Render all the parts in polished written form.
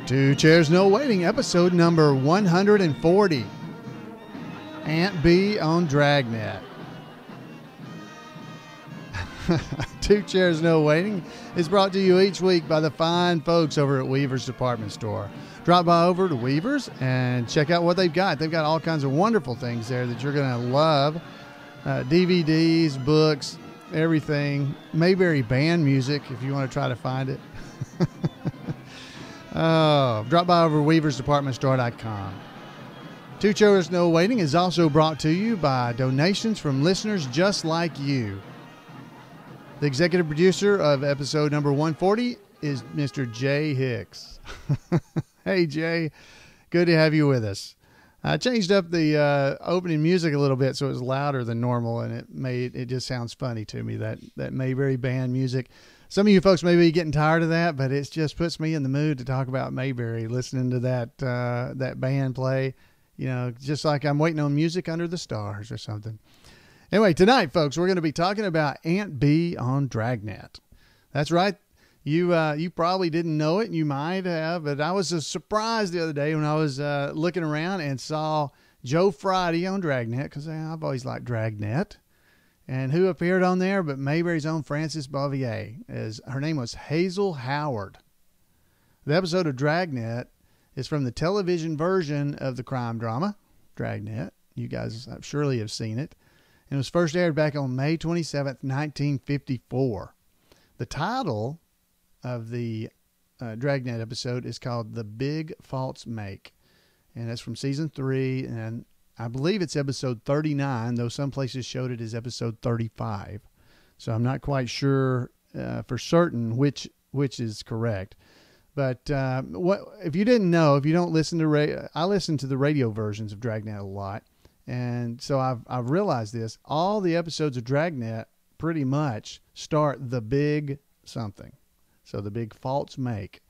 Two Chairs No Waiting, episode number 140. Aunt B on Dragnet. Two Chairs No Waiting is brought to you each week by the fine folks over at Weaver's Department Store. Drop by over to Weaver's and check out what they've got. They've got all kinds of wonderful things there that you're going to love. DVDs, books, everything. Mayberry band music if you want to try to find it. Drop by over weaversdepartmentstore.com. Two Chairs No Waiting is also brought to you by donations from listeners just like you. The executive producer of episode number 140 is Mr. Jay Hicks. Hey, Jay. Good to have you with us. I changed up the opening music a little bit so it was louder than normal, and it just sounds funny to me, that Mayberry band music. Some of you folks may be getting tired of that, but it just puts me in the mood to talk about Mayberry, listening to that band play, just like I'm waiting on music under the stars or something. Anyway, tonight, folks, we're going to be talking about Aunt B on Dragnet. That's right. You probably didn't know it, and you might have, but I was surprised the other day when I was looking around and saw Joe Friday on Dragnet, because I've always liked Dragnet. And who appeared on there but Mayberry's own Frances Bavier. Her name was Hazel Howard. The episode of Dragnet is from the television version of the crime drama, Dragnet. You guys surely have seen it. And it was first aired back on May 27th, 1954. The title of the Dragnet episode is called The Big False Make. And that's from season 3, and I believe it's episode 39, though some places showed it as episode 35. So I'm not quite sure for certain which is correct. But if you didn't know, if you don't listen to I listen to the radio versions of Dragnet a lot. And so I've realized this. All the episodes of Dragnet pretty much start the big something. So the big false make.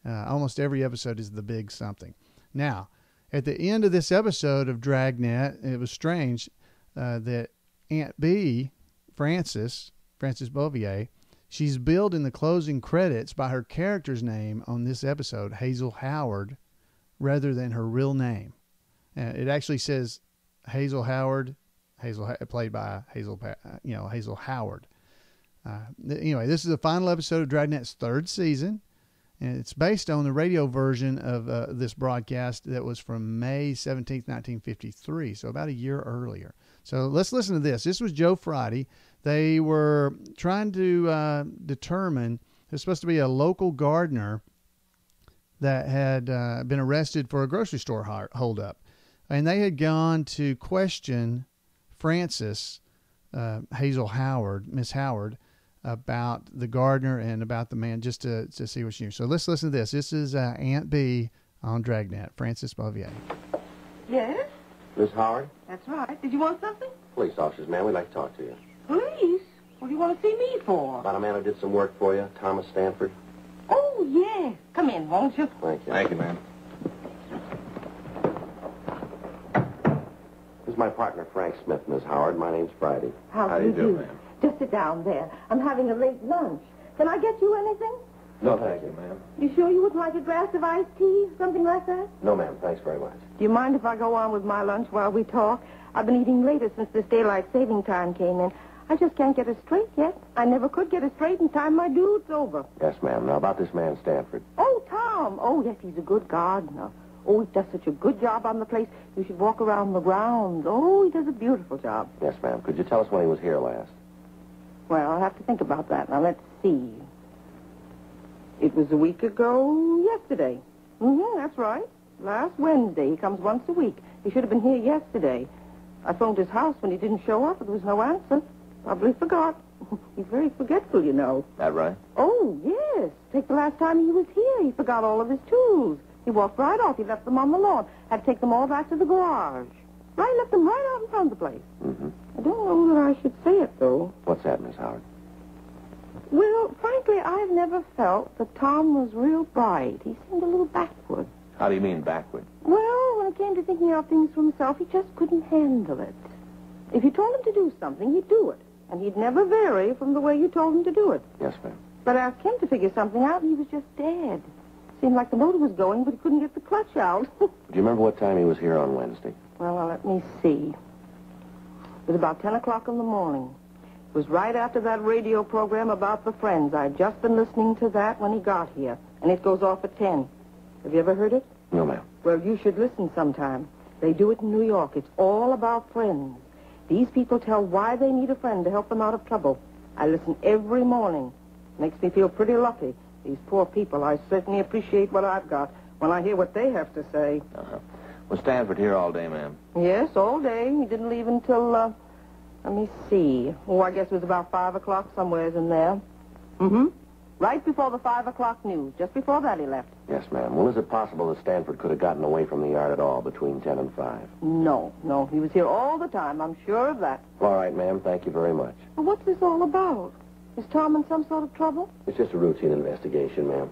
Almost every episode is the big something. Now, at the end of this episode of Dragnet, it was strange that Aunt B, Frances Bavier, she's billed in the closing credits by her character's name on this episode, Hazel Howard, rather than her real name. It actually says Hazel Howard, played by Hazel Howard. Anyway, this is the final episode of Dragnet's third season. And it's based on the radio version of this broadcast that was from May 17th, 1953, so about a year earlier. So let's listen to this. This was Joe Friday. They were trying to determine, there's supposed to be a local gardener that had been arrested for a grocery store holdup. And they had gone to question Frances, Hazel Howard, Miss Howard, about the gardener and about the man, just to see what she knew. So let's listen to this. This is Aunt B on Dragnet, Frances Bavier. Yes? Miss Howard? That's right. Did you want something? Police officers, ma'am. We'd like to talk to you. Police? What do you want to see me for? About a man who did some work for you, Thomas Stanford. Oh, yes. Come in, won't you? Thank you. Thank you, ma'am. This is my partner, Frank Smith, Miss Howard. My name's Friday. How do you do, ma'am? Just sit down there. I'm having a late lunch. Can I get you anything? No, thank you, ma'am. You sure you wouldn't like a glass of iced tea? Something like that? No, ma'am. Thanks very much. Do you mind if I go on with my lunch while we talk? I've been eating later since this daylight saving time came in. I just can't get it straight yet. I never could get it straight in time my dude's over. Yes, ma'am. Now, about this man, Stanford. Oh, Tom. Oh, yes, he's a good gardener. Oh, he does such a good job on the place. You should walk around the grounds. Oh, he does a beautiful job. Yes, ma'am. Could you tell us when he was here last? Well, I'll have to think about that. Now, let's see. It was a week ago yesterday. That's right. Last Wednesday. He comes once a week. He should have been here yesterday. I phoned his house when he didn't show up, but there was no answer. Probably forgot. He's very forgetful, you know. That right? Oh, yes. Take the last time he was here. He forgot all of his tools. He walked right off. He left them on the lawn. Had to take them all back to the garage. Right, left them right out in front of the place. Mm-hmm. I don't know that I should say it, though. What's that, Miss Howard? Well, frankly, I've never felt that Tom was real bright. He seemed a little backward. How do you mean backward? Well, when it came to thinking out things for himself, he just couldn't handle it. If you told him to do something, he'd do it. And he'd never vary from the way you told him to do it. Yes, ma'am. But ask him to figure something out, and he was just dead. Seemed like the motor was going, but he couldn't get the clutch out. Do you remember what time he was here on Wednesday? Well, now, let me see. It was about 10 o'clock in the morning. It was right after that radio program about the Friends. I'd just been listening to that when he got here, and it goes off at 10. Have you ever heard it? No, ma'am. Well, you should listen sometime. They do it in New York. It's all about friends. These people tell why they need a friend to help them out of trouble. I listen every morning. Makes me feel pretty lucky. These poor people, I certainly appreciate what I've got when I hear what they have to say. Uh-huh. Was Stanford here all day, ma'am? Yes, all day. He didn't leave until, let me see. Oh, I guess it was about 5 o'clock somewheres in there. Mm-hmm. Right before the 5 o'clock news. Just before that he left. Yes, ma'am. Well, is it possible that Stanford could have gotten away from the yard at all between 10 and 5? No. He was here all the time. I'm sure of that. All right, ma'am. Thank you very much. But what's this all about? Is Tom in some sort of trouble? It's just a routine investigation, ma'am.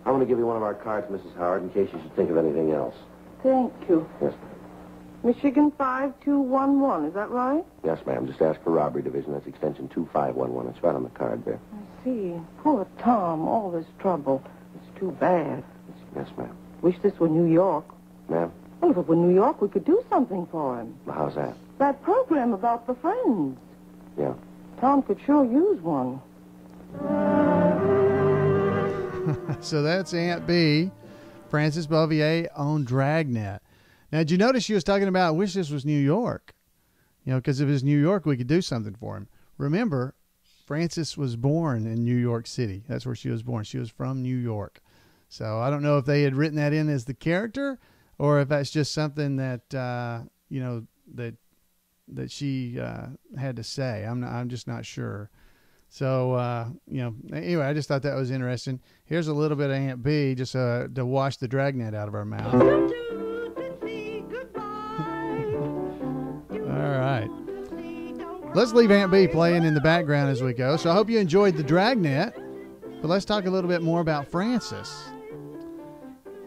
I want to give you one of our cards, Mrs. Howard, in case you should think of anything else. Thank you. Yes, ma'am. Michigan 5211, is that right? Yes, ma'am. Just ask for Robbery Division. That's extension 2511. It's right on the card there. I see. Poor Tom, all this trouble. It's too bad. Yes, ma'am. Wish this were New York. Ma'am? Well, if it were New York, we could do something for him. Well, how's that? That program about the Friends. Yeah. Tom could sure use one. So that's Aunt B, Frances Bavier on Dragnet. Now, did you notice she was talking about, I wish this was New York? You know, because if it was New York, we could do something for him. Remember, Frances was born in New York City. That's where she was born. She was from New York. So I don't know if they had written that in as the character or if that's just something that, you know, that she had to say. I'm just not sure. So, you know, anyway, I just thought that was interesting. Here's a little bit of Aunt B just to wash the Dragnet out of our mouth. All right. Let's leave Aunt B playing in the background as we go. So I hope you enjoyed the Dragnet, but let's talk a little bit more about Frances.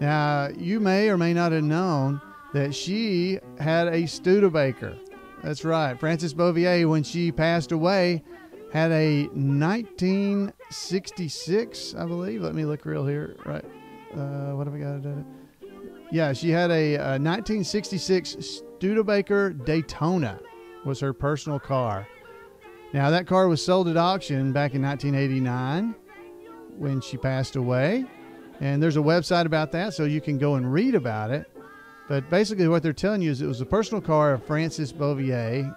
Now, you may or may not have known that she had a Studebaker. That's right. Frances Bavier, when she passed away, had a 1966, I believe. Let me look real here. Right. What have we got? Yeah, she had a 1966 Studebaker Daytona was her personal car. Now, that car was sold at auction back in 1989 when she passed away. And there's a website about that, so you can go and read about it. But basically what they're telling you is it was a personal car of Frances Bavier,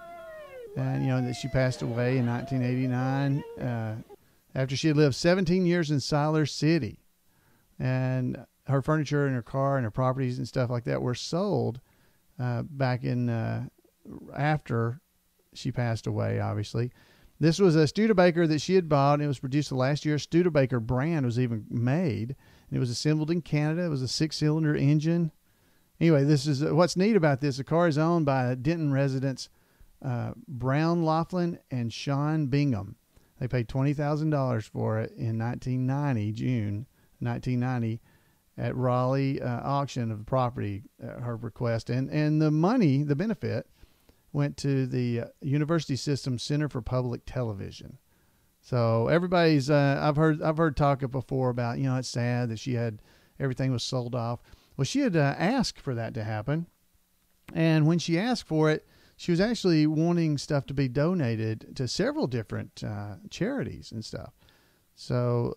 and, you know, that she passed away in 1989 after she had lived 17 years in Siler City. And her furniture and her car and her properties and stuff like that were sold back in after she passed away, obviously. This was a Studebaker that she had bought, and it was produced the last year. Studebaker brand was even made, and it was assembled in Canada. It was a 6-cylinder engine. Anyway, this is what's neat about this. The car is owned by Denton residents Brown Laughlin and Sean Bingham. They paid $20,000 for it in June 1990, at Raleigh auction of the property, her request. And the money, the benefit, went to the University System Center for Public Television. So everybody's, I've heard talk before about, you know, it's sad that she had, everything was sold off. Well, she had asked for that to happen. And when she asked for it, she was actually wanting stuff to be donated to several different charities and stuff. So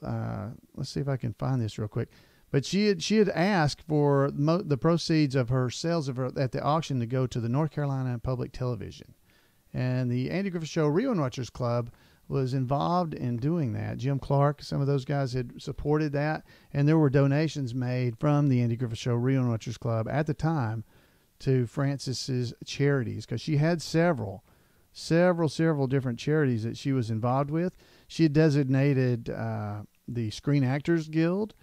let's see if I can find this real quick. But she had asked for the proceeds of her sales of her at the auction to go to the North Carolina Public Television. And the Andy Griffith Show Rerun Watchers Club was involved in doing that. Jim Clark, some of those guys had supported that. And there were donations made from the Andy Griffith Show Rerun Watchers Club at the time to Frances's charities, because she had several different charities that she was involved with. She had designated the Screen Actors Guild,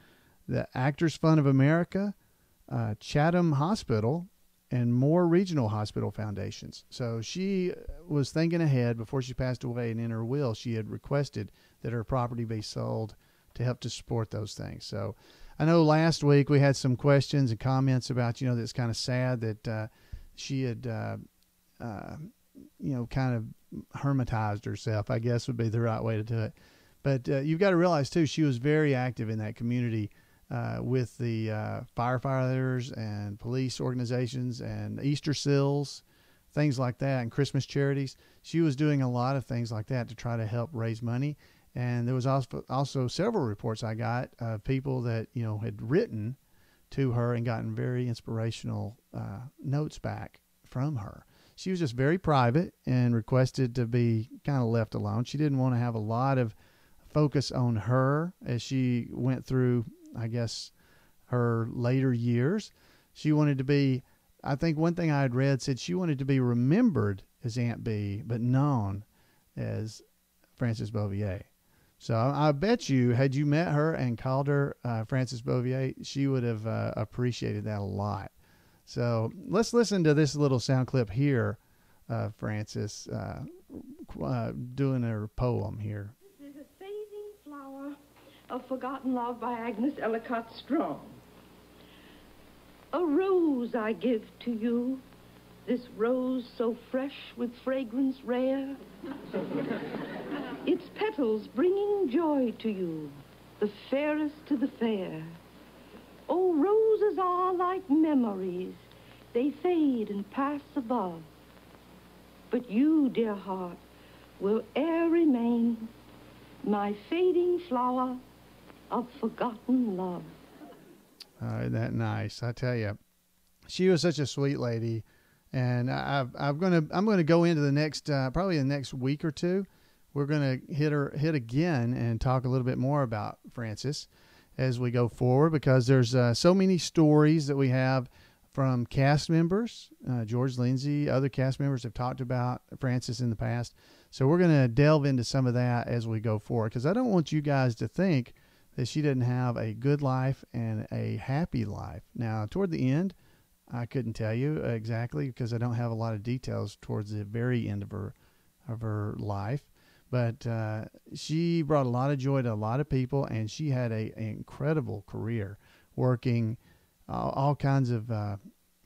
the Actors Fund of America, Chatham Hospital, and more regional hospital foundations. So she was thinking ahead before she passed away, and in her will, she had requested that her property be sold to help to support those things. So I know last week we had some questions and comments about, you know, that it's kind of sad that she had, you know, kind of hermitized herself, I guess would be the right way to do it. But you've got to realize, too, she was very active in that community with the firefighters and police organizations and Easter seals, things like that, and Christmas charities. She was doing a lot of things like that to try to help raise money. And there was also several reports I got of people that, had written to her and gotten very inspirational notes back from her. She was just very private and requested to be kind of left alone. She didn't want to have a lot of focus on her as she went through, I guess, her later years. She wanted to be, I think one thing I had read said she wanted to be remembered as Aunt B, but known as Frances Bavier. So I bet you, had you met her and called her Frances Bavier, she would have appreciated that a lot. So let's listen to this little sound clip here of Frances doing her poem here. This is a fading flower of forgotten love by Agnes Ellicott Strong. A rose I give to you, this rose so fresh with fragrance rare. Its petals bringing joy to you, the fairest to the fair. Oh, roses are like memories, they fade and pass above. But you, dear heart, will e'er remain my fading flower of forgotten love. Isn't that nice? I tell you, she was such a sweet lady, and I'm gonna go into the next probably the next week or two. We're gonna hit again and talk a little bit more about Frances as we go forward, because there's so many stories that we have from cast members. George Lindsay, other cast members have talked about Frances in the past. So we're going to delve into some of that as we go forward, because I don't want you guys to think that she didn't have a good life and a happy life. Now, toward the end, I couldn't tell you exactly because I don't have a lot of details towards the very end of her life. But she brought a lot of joy to a lot of people, and she had an incredible career working all kinds of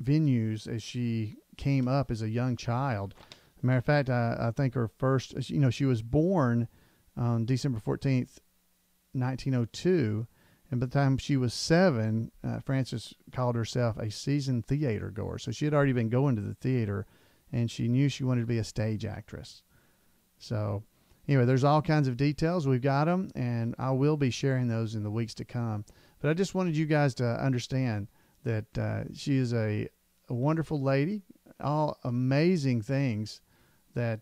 venues as she came up as a young child. Matter of fact, I think her first, she was born on December 14th, 1902. And by the time she was 7, Frances called herself a seasoned theater goer. So she had already been going to the theater, and she knew she wanted to be a stage actress. So anyway, there's all kinds of details. We've got them, and I will be sharing those in the weeks to come. But I just wanted you guys to understand that she is a wonderful lady, all amazing things that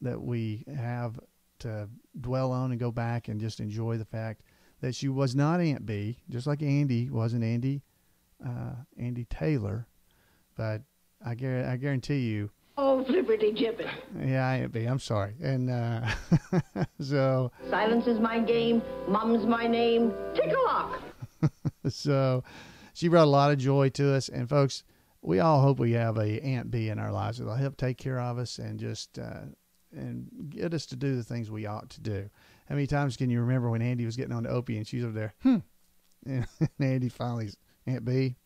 we have to dwell on and go back and just enjoy the fact that she was not Aunt B, just like Andy wasn't Andy Taylor. But I guarantee you. Oh, flippity jibbit. Yeah, Aunt B, I'm sorry. And so. Silence is my game. Mum's my name. Tick-a-lock. So she brought a lot of joy to us. And folks, we all hope we have a Aunt B in our lives that'll help take care of us and just and get us to do the things we ought to do. How many times can you remember when Andy was getting on to Opie and she's over there, and Andy finally, Aunt B,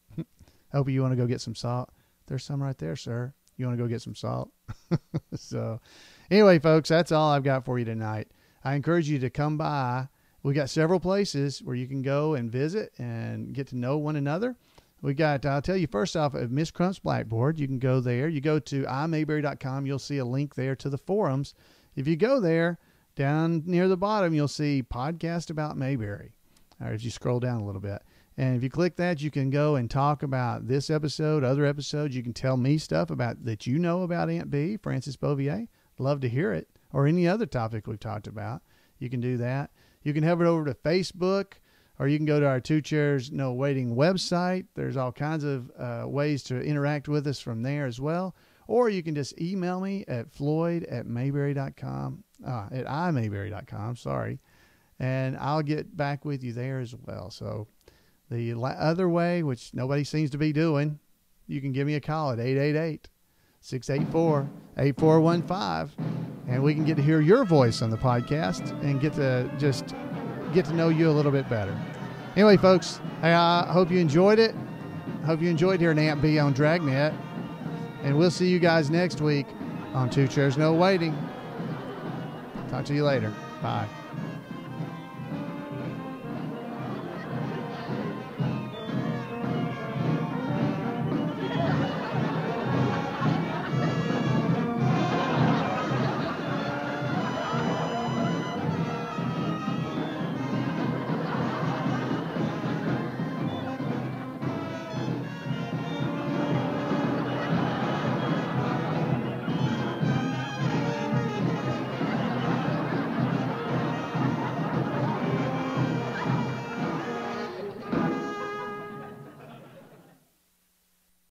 Opie, you want to go get some salt? There's some right there, sir. You want to go get some salt? So anyway, folks, that's all I've got for you tonight. I encourage you to come by. We got several places where you can go and visit and get to know one another. We got, I'll tell you first off, Miss Crump's Blackboard. You can go there. You go to imayberry.com. You'll see a link there to the forums. If you go there, down near the bottom, you'll see Podcast About Mayberry. Or if you scroll down a little bit. And if you click that, you can go and talk about this episode, other episodes. You can tell me stuff about that you know about Aunt B, Frances Bavier. Love to hear it. Or any other topic we've talked about. You can do that. You can head over to Facebook, or you can go to our Two Chairs No Waiting website. There's all kinds of ways to interact with us from there as well. Or you can just email me at floyd@mayberry.com, at imayberry.com, sorry. And I'll get back with you there as well. So the other way, which nobody seems to be doing, you can give me a call at 888-684-8415. And we can get to hear your voice on the podcast and get to know you a little bit better. Anyway, folks, I hope you enjoyed it. I hope you enjoyed hearing Aunt B on Dragnet. And we'll see you guys next week on Two Chairs No Waiting. Talk to you later. Bye.